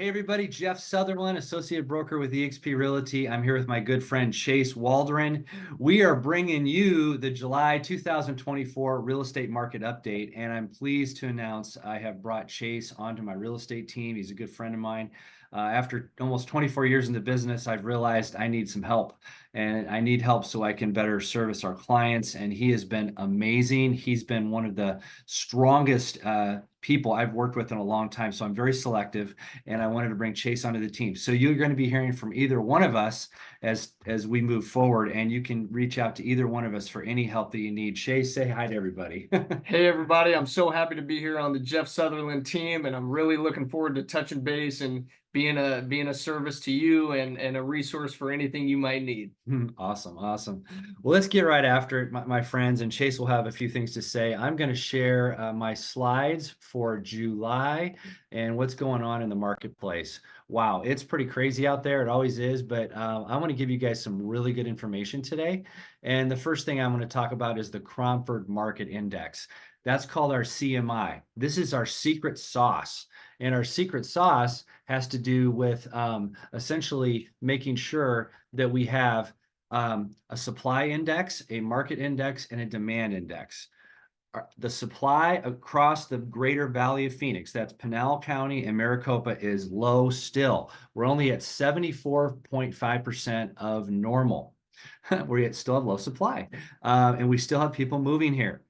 Hey everybody, Jeff Sutherlin, associate broker with eXp Realty. I'm here with my good friend Chase Waldren. We are bringing you the July 2024 real estate market update, and I'm pleased to announce I have brought Chase onto my real estate team. He's a good friend of mine. After almost 24 years in the business, I've realized I need some help, and I need help so I can better service our clients. And he has been amazing. He's been one of the strongest people I've worked with in a long time. So I'm very selective, and I wanted to bring Chase onto the team. So you're going to be hearing from either one of us as we move forward, and you can reach out to either one of us for any help that you need. Chase, say hi to everybody. Hey everybody, I'm so happy to be here on the Jeff Sutherlin team, and I'm really looking forward to touching base and being a service to you and a resource for anything you might need. Awesome. Well, let's get right after it, my friends, and Chase will have a few things to say. I'm going to share my slides for July and what's going on in the marketplace. Wow, it's pretty crazy out there. It always is, but I want to give you guys some really good information today. And the first thing I'm going to talk about is the Cromford Market Index. That's called our CMI. This is our secret sauce. And our secret sauce has to do with essentially making sure that we have a supply index, a market index, and a demand index. The supply across the greater Valley of Phoenix, that's Pinal County and Maricopa, is low still. We're only at 74.5% of normal. We still have low supply, and we still have people moving here.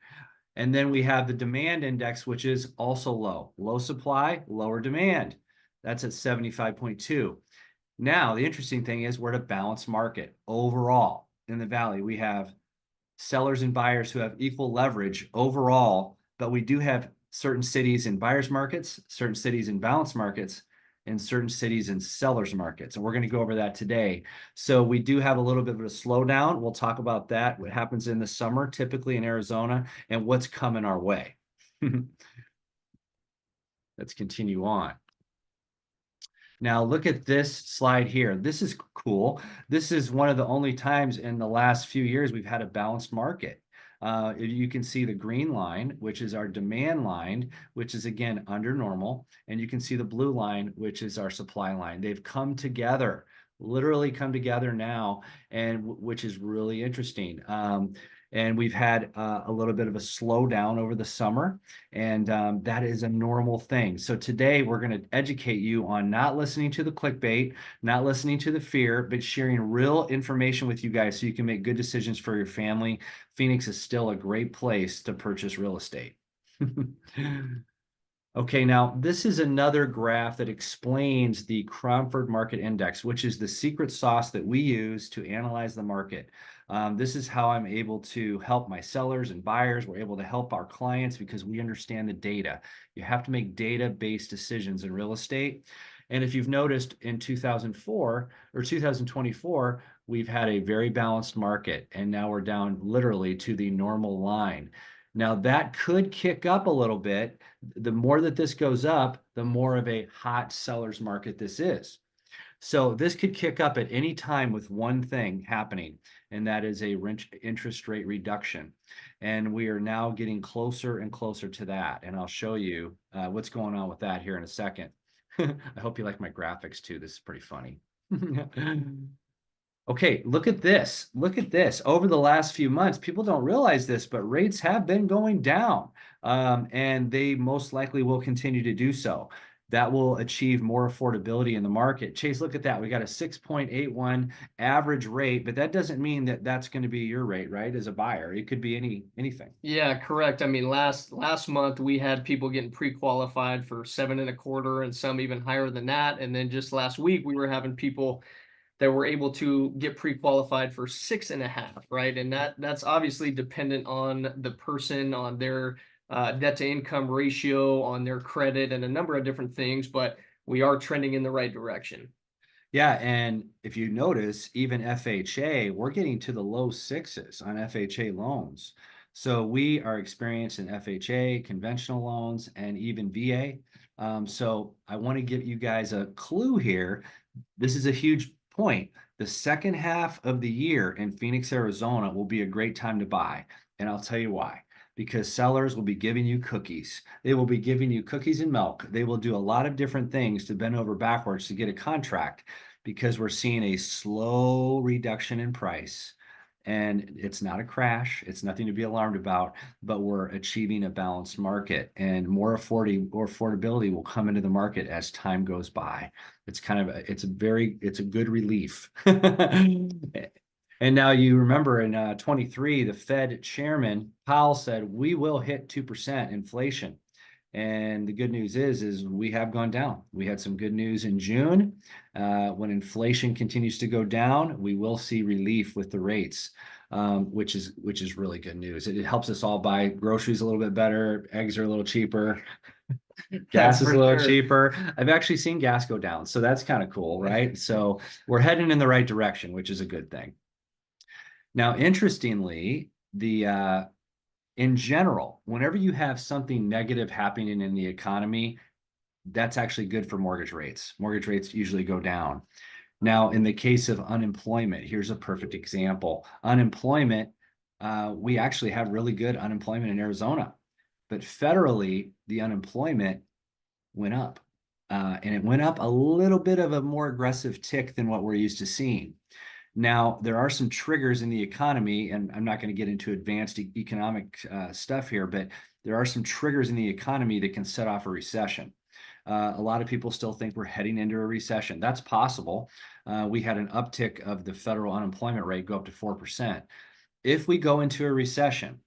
And then we have the demand index, which is also low. Low supply, lower demand. That's at 75.2. Now, the interesting thing is we're at a balanced market overall in the Valley. We have sellers and buyers who have equal leverage overall, but we do have certain cities in buyers markets, certain cities in balanced markets, and certain cities in sellers markets. And we're going to go over that today. So we do have a little bit of a slowdown. We'll talk about that, what happens in the summer, typically in Arizona, and what's coming our way. Let's continue on. Now look at this slide here. This is cool. This is one of the only times in the last few years we've had a balanced market. You can see the green line, which is our demand line, which is again under normal. And you can see the blue line, which is our supply line. They've come together, literally come together now, and which is really interesting. And we've had a little bit of a slowdown over the summer, and that is a normal thing. So today we're going to educate you on not listening to the clickbait, not listening to the fear, but sharing real information with you guys so you can make good decisions for your family. Phoenix is still a great place to purchase real estate. Okay, now this is another graph that explains the Cromford Market Index, which is the secret sauce that we use to analyze the market. This is how I'm able to help my sellers and buyers. We're able to help our clients because we understand the data. You have to make data-based decisions in real estate. And if you've noticed in 2004 or 2024, we've had a very balanced market, and now we're down literally to the normal line. Now that could kick up a little bit. The more that this goes up, the more of a hot seller's market this is. So this could kick up at any time with one thing happening, and that is a interest rate reduction. And we are now getting closer and closer to that. And I'll show you what's going on with that here in a second. I hope you like my graphics too. This is pretty funny. Okay, look at this. Look at this. Over the last few months, people don't realize this, but rates have been going down, and they most likely will continue to do so. That will achieve more affordability in the market. Chase, look at that. We got a 6.81 average rate, but that doesn't mean that that's going to be your rate, right? As a buyer, it could be anything. Yeah, correct. I mean, last month we had people getting pre-qualified for 7.25, and some even higher than that. And then just last week we were having people that were able to get pre-qualified for 6.5, right? And that's obviously dependent on the person, on their debt to income ratio, on their credit, and a number of different things, but we are trending in the right direction. Yeah, and if you notice, even FHA, we're getting to the low sixes on FHA loans. So we are experiencing FHA, conventional loans, and even VA. So I want to give you guys a clue here. This is a huge point. The second half of the year in Phoenix, Arizona will be a great time to buy. And I'll tell you why. because sellers will be giving you cookies. They will be giving you cookies and milk. They will do a lot of different things to bend over backwards to get a contract because we're seeing a slow reduction in price. And it's not a crash. It's nothing to be alarmed about, but we're achieving a balanced market, and more affordability will come into the market as time goes by. It's kind of it's a good relief. And now you remember in 23, the Fed chairman Powell said we will hit 2% inflation. And the good news is we have gone down. We had some good news in June. When inflation continues to go down, we will see relief with the rates, which is really good news. It helps us all buy groceries a little bit better. Eggs are a little cheaper. Gas is For a little sure. cheaper. I've actually seen gas go down, so that's kind of cool, right? So we're heading in the right direction, which is a good thing. Now, interestingly, in general, whenever you have something negative happening in the economy, that's actually good for mortgage rates. Mortgage rates usually go down. Now, in the case of unemployment, here's a perfect example. Unemployment, we actually have really good unemployment in Arizona, but federally, the unemployment went up. And it went up a little bit of a more aggressive tick than what we're used to seeing. Now, there are some triggers in the economy, and I'm not going to get into advanced economic stuff here, but there are some triggers in the economy that can set off a recession. A lot of people still think we're heading into a recession. That's possible. We had an uptick of the federal unemployment rate go up to 4%. If we go into a recession,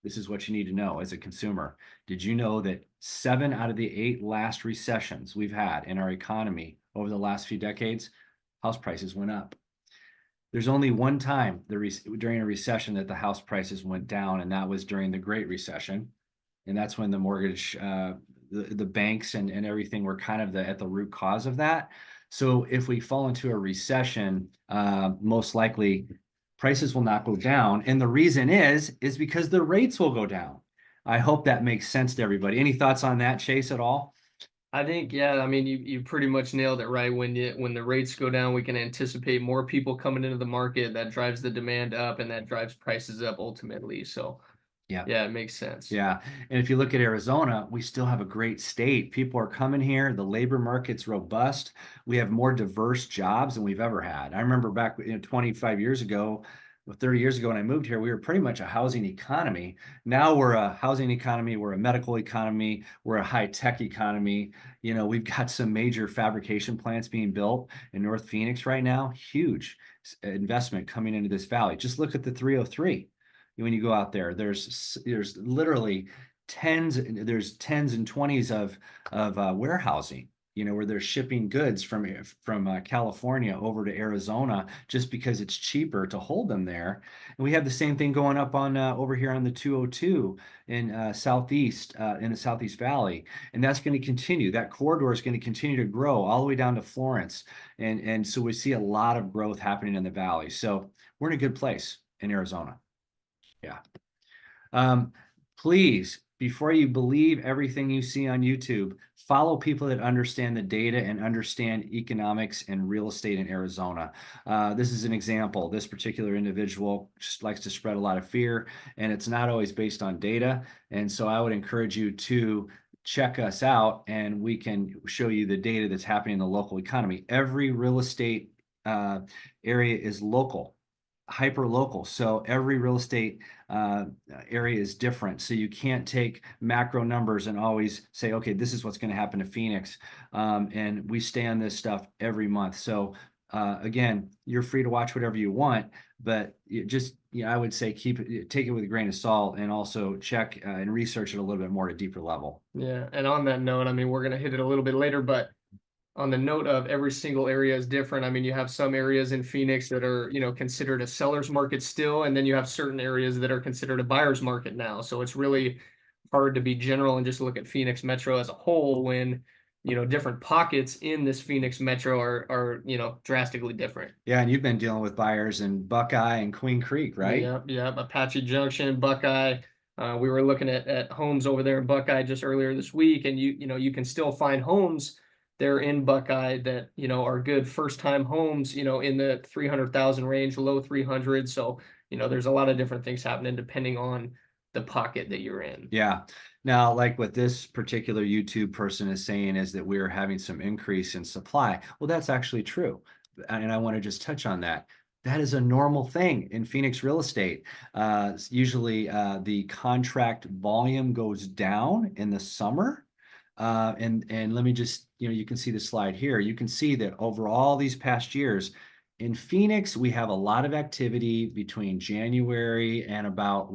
this is what you need to know as a consumer. Did you know that 7 out of the 8 last recessions we've had in our economy over the last few decades, house prices went up? There's only one time during a recession that the house prices went down, and that was during the Great Recession. And that's when the mortgage, the banks and everything were kind of at the root cause of that. So if we fall into a recession, most likely prices will not go down. And the reason is because the rates will go down. I hope that makes sense to everybody. Any thoughts on that, Chase, at all? I think, yeah, I mean, you pretty much nailed it, right? When the rates go down, we can anticipate more people coming into the market. That drives the demand up, and that drives prices up ultimately. So, Yeah. yeah, it makes sense. Yeah. And if you look at Arizona, we still have a great state. People are coming here. The labor market's robust. We have more diverse jobs than we've ever had. I remember back 25 years ago, 30 years ago when I moved here, we were pretty much a housing economy. Now we're a housing economy, we're a medical economy, we're a high-tech economy. We've got some major fabrication plants being built in North Phoenix right now. Huge investment coming into this valley. Just look at the 303. When you go out there, there's literally tens and 20s of warehousing, where they're shipping goods from California over to Arizona just because it's cheaper to hold them there. And we have the same thing going up on over here on the 202 in in the Southeast Valley, and that's going to continue. That corridor is going to continue to grow all the way down to Florence, and so we see a lot of growth happening in the valley. So we're in a good place in Arizona. Yeah. Please, before you believe everything you see on YouTube, follow people that understand the data and understand economics and real estate in Arizona. This is an example. This particular individual just likes to spread a lot of fear, and it's not always based on data. And so I would encourage you to check us out, and we can show you the data that's happening in the local economy. Every real estate area is local, hyper local. So every real estate area is different. So you can't take macro numbers and always say, okay, this is what's going to happen to Phoenix. And we stay on this stuff every month. So again, you're free to watch whatever you want, but I would say take it with a grain of salt, and also check and research it a little bit more at a deeper level. Yeah, and on that note, I mean, we're gonna hit it a little bit later, but on the note of every single area is different. I mean, you have some areas in Phoenix that are, considered a seller's market still, and then you have certain areas that are considered a buyer's market now. So it's really hard to be general and just look at Phoenix Metro as a whole when, different pockets in this Phoenix Metro are drastically different. Yeah, and you've been dealing with buyers in Buckeye and Queen Creek, right? Yep. Apache Junction, Buckeye. We were looking at homes over there in Buckeye just earlier this week, and you can still find homes there in Buckeye that are good first time homes, in the 300,000 range, low 300. So there's a lot of different things happening depending on the pocket that you're in. Yeah. Now, like what this particular YouTube person is saying is that we're having some increase in supply. Well, that's actually true. And I want to just touch on that. That is a normal thing in Phoenix real estate. Usually the contract volume goes down in the summer. And let me just, you can see the slide here. You can see that over all these past years, in Phoenix, we have a lot of activity between January and about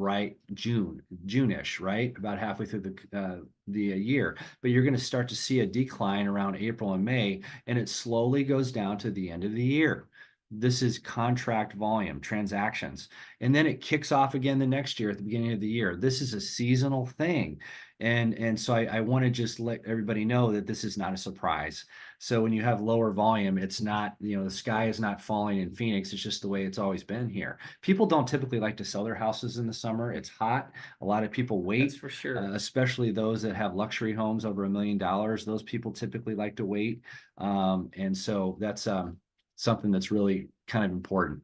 June-ish, right? About halfway through the year. But you're going to start to see a decline around April and May, and it slowly goes down to the end of the year. This is contract volume, transactions. And then it kicks off again the next year at the beginning of the year. This is a seasonal thing. And so I want to just let everybody know that this is not a surprise. So when you have lower volume, it's not, the sky is not falling in Phoenix. It's just the way it's always been here. People don't typically like to sell their houses in the summer. It's hot. A lot of people wait. That's for sure. Especially those that have luxury homes over $1 million. Those people typically like to wait. And so that's something that's really kind of important.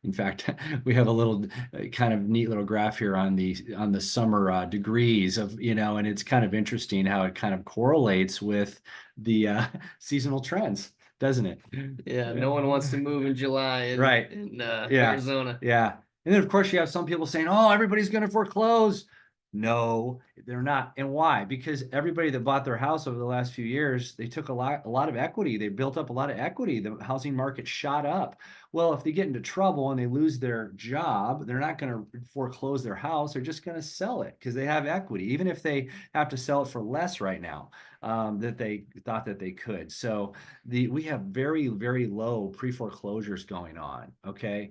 In fact, we have a little kind of neat little graph here on the summer degrees of, and it's kind of interesting how it kind of correlates with the seasonal trends, doesn't it? Yeah, no one wants to move in July in, right. in Yeah. Arizona. Yeah. And then of course you have some people saying, oh, everybody's going to foreclose. No, they're not. And why? Because everybody that bought their house over the last few years, they took a lot of equity. They built up a lot of equity. The housing market shot up. Well, if they get into trouble and they lose their job, they're not going to foreclose their house. They're just going to sell it because they have equity, even if they have to sell it for less right now that they thought that they could. So we have very, very low pre-foreclosures going on. Okay.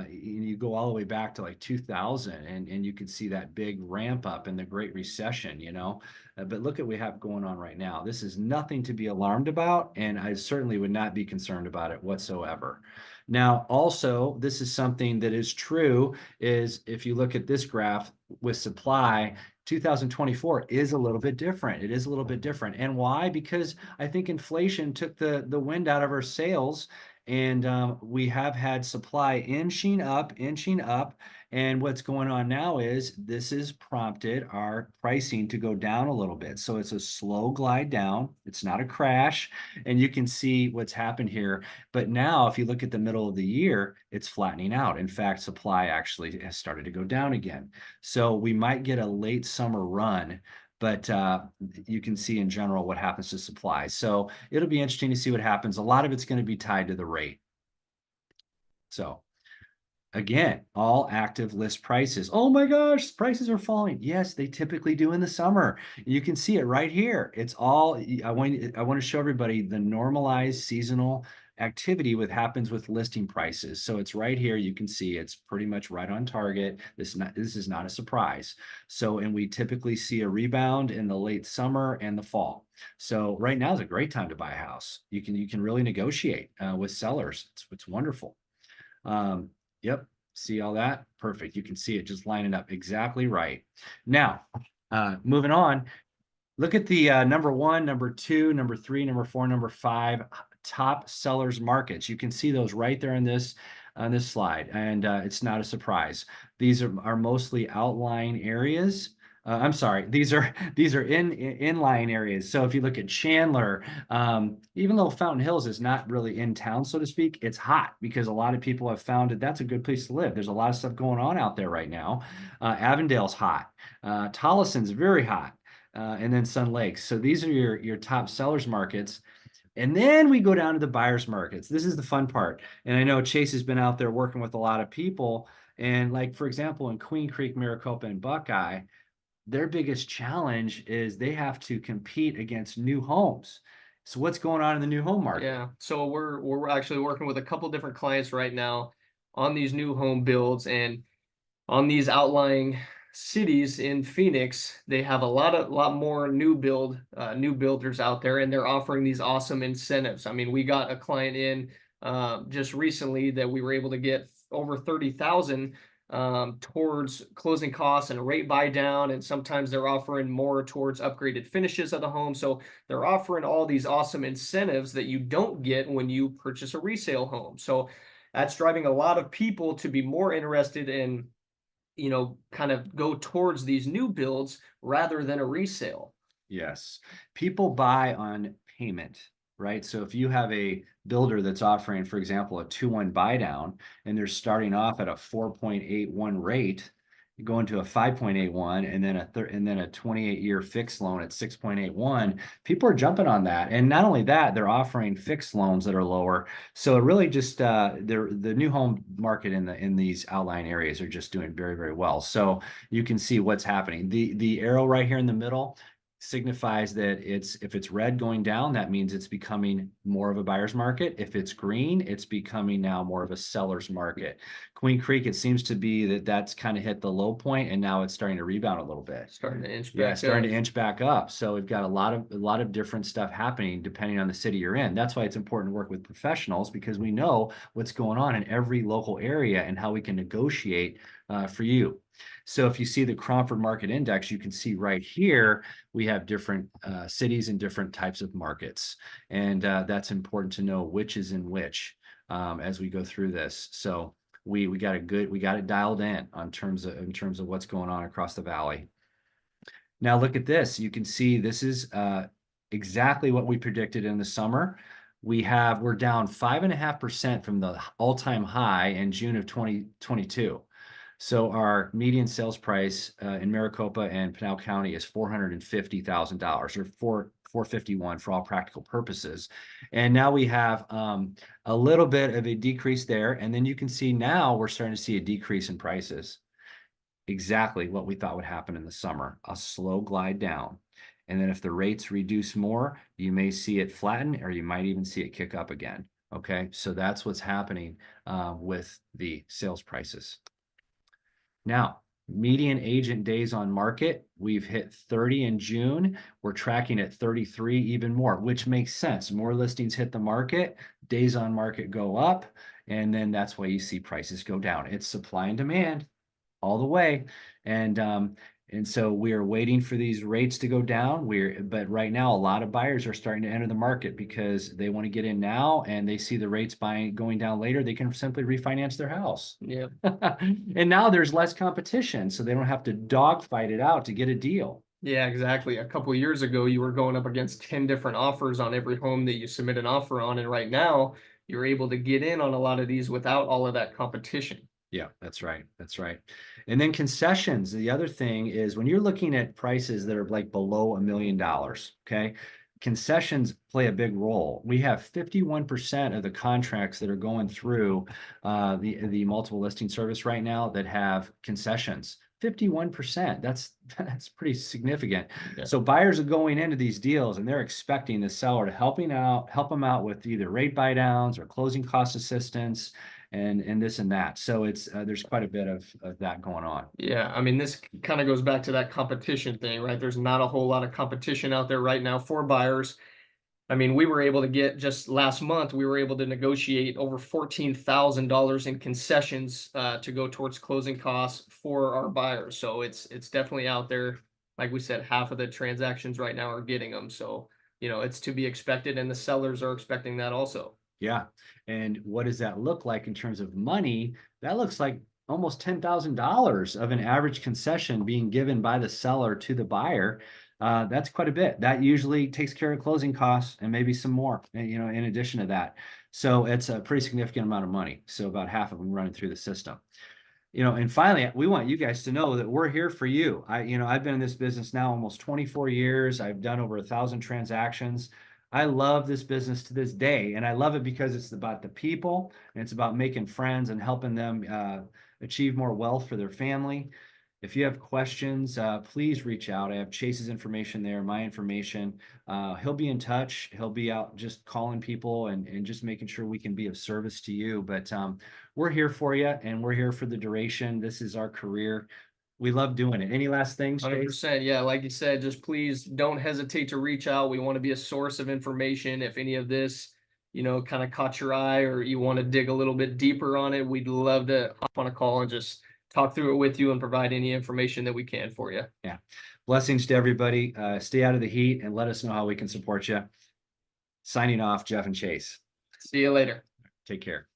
You go all the way back to like 2000 and you can see that big ramp up in the Great Recession, but look at what we have going on right now. This is nothing to be alarmed about, and I certainly would not be concerned about it whatsoever. Now, also, this is something that is true, is if you look at this graph with supply, 2024 is a little bit different. It is a little bit different. And why? Because I think inflation took the wind out of our sails, and we have had supply inching up. And what's going on now is this has prompted our pricing to go down a little bit. So it's a slow glide down. It's not a crash. And you can see what's happened here. But now, if you look at the middle of the year, it's flattening out. In fact, supply actually has started to go down again. So we might get a late summer run, but you can see in general what happens to supply. So it'll be interesting to see what happens. A lot of it's going to be tied to the rate. So again, all active list prices. Oh my gosh, prices are falling. Yes, they typically do in the summer. You can see it right here. It's all, I want to show everybody the normalized seasonal activity happens with listing prices. So it's right here. You can see it's pretty much right on target. This is not a surprise. So, and we typically see a rebound in the late summer and the fall. So right now is a great time to buy a house. You can really negotiate with sellers. It's wonderful. Yep. See all that? Perfect. You can see it just lining up exactly right. Now, moving on, look at the number 1, number 2, number 3, number 4, number 5 top sellers markets. You can see those right there on this slide, and it's not a surprise. These are mostly outlying areas. I'm sorry, these are inline areas. So if you look at Chandler, even though Fountain Hills is not really in town, so to speak, it's hot because a lot of people have found that that's a good place to live. There's a lot of stuff going on out there right now. Avondale's hot. Tollison's very hot. And then Sun Lakes. So these are your top sellers markets. And then we go down to the buyers markets. This is the fun part. And I know Chase has been out there working with a lot of people. And like, for example, in Queen Creek, Maricopa, and Buckeye, their biggest challenge is they have to compete against new homes. So what's going on in the new home market? Yeah. So we're actually working with a couple different clients right now on these new home builds, and on these outlying cities in Phoenix, they have a lot more new builders out there, and they're offering these awesome incentives. I mean, we got a client in just recently that we were able to get over 30,000 towards closing costs and a rate buy down, and sometimes they're offering more towards upgraded finishes of the home. So they're offering all these awesome incentives that you don't get when you purchase a resale home. So that's driving a lot of people to be more interested in kind of go towards these new builds rather than a resale. Yes. People buy on payment, right? So if you have a builder that's offering, for example, a 2-1 buy down, and they're starting off at a 4.81 rate, you go into a 5.81 and then a 28-year fixed loan at 6.81, people are jumping on that. And not only that, they're offering fixed loans that are lower. So it really just the new home market in these outlying areas are just doing very, very well. So you can see what's happening. The arrow right here in the middle signifies that if it's red going down, that means it's becoming more of a buyer's market. If it's green, it's becoming now more of a seller's market. Queen Creek, it seems to be that's kind of hit the low point, and now it's starting to rebound a little bit. Starting to inch Yeah, back starting up. to inch back up. So we've got a lot of different stuff happening depending on the city you're in. That's why it's important to work with professionals, because we know what's going on in every local area and how we can negotiate for you. So if you see the Cromford Market Index, you can see right here, we have different cities and different types of markets. And that's important to know which is in which as we go through this. So we got it dialed in terms of what's going on across the valley. Now look at this. You can see this is exactly what we predicted in the summer. We're down 5.5% from the all-time high in June of 2022. So our median sales price in Maricopa and Pinal County is $450,000, or 451 for all practical purposes. And now we have a little bit of a decrease there. And then you can see now we're starting to see a decrease in prices. Exactly what we thought would happen in the summer, a slow glide down. And then if the rates reduce more, you may see it flatten, or you might even see it kick up again. Okay, so that's what's happening with the sales prices. Now, median agent days on market, we've hit 30 in June. We're tracking at 33, even more, which makes sense. More listings hit the market, days on market go up, and then that's why you see prices go down. It's supply and demand all the way. And so we are waiting for these rates to go down. But right now, a lot of buyers are starting to enter the market because they want to get in now, and they see the rates going down later. They can simply refinance their house. Yeah. And now there's less competition, so they don't have to dogfight it out to get a deal. Yeah, exactly. A couple of years ago, you were going up against 10 different offers on every home that you submit an offer on. And right now, you're able to get in on a lot of these without all of that competition. Yeah, that's right. That's right. And then concessions. The other thing is when you're looking at prices that are like below $1 million, okay, concessions play a big role. We have 51% of the contracts that are going through the multiple listing service right now that have concessions. 51%. That's pretty significant. Yeah. So buyers are going into these deals and they're expecting the seller to help them out with either rate buy downs or closing cost assistance and this and that. So it's there's quite a bit of that going on. Yeah, I mean, this kind of goes back to that competition thing, right? There's not a whole lot of competition out there right now for buyers. I mean, we were able to get just last month, we were able to negotiate over $14,000 in concessions to go towards closing costs for our buyers. So it's definitely out there. Like we said, half of the transactions right now are getting them. So, it's to be expected, and the sellers are expecting that also. Yeah. And what does that look like in terms of money? That looks like almost $10,000 of an average concession being given by the seller to the buyer. That's quite a bit. That usually takes care of closing costs and maybe some more, in addition to that. So it's a pretty significant amount of money. So about half of them running through the system. And finally, we want you guys to know that we're here for you. I've been in this business now almost 24 years. I've done over 1,000 transactions. I love this business to this day, and I love it because it's about the people, and it's about making friends and helping them achieve more wealth for their family. If you have questions, please reach out. I have Chase's information there, my information. He'll be in touch. He'll be out just calling people and just making sure we can be of service to you. But we're here for you, and we're here for the duration. This is our career. We love doing it. Any last things, Chase? 100%. Yeah, like you said, just please don't hesitate to reach out. We want to be a source of information. If any of this, kind of caught your eye, or you want to dig a little bit deeper on it, we'd love to hop on a call and just talk through it with you and provide any information that we can for you. Yeah. Blessings to everybody. Stay out of the heat and let us know how we can support you. Signing off, Jeff and Chase. See you later. Take care.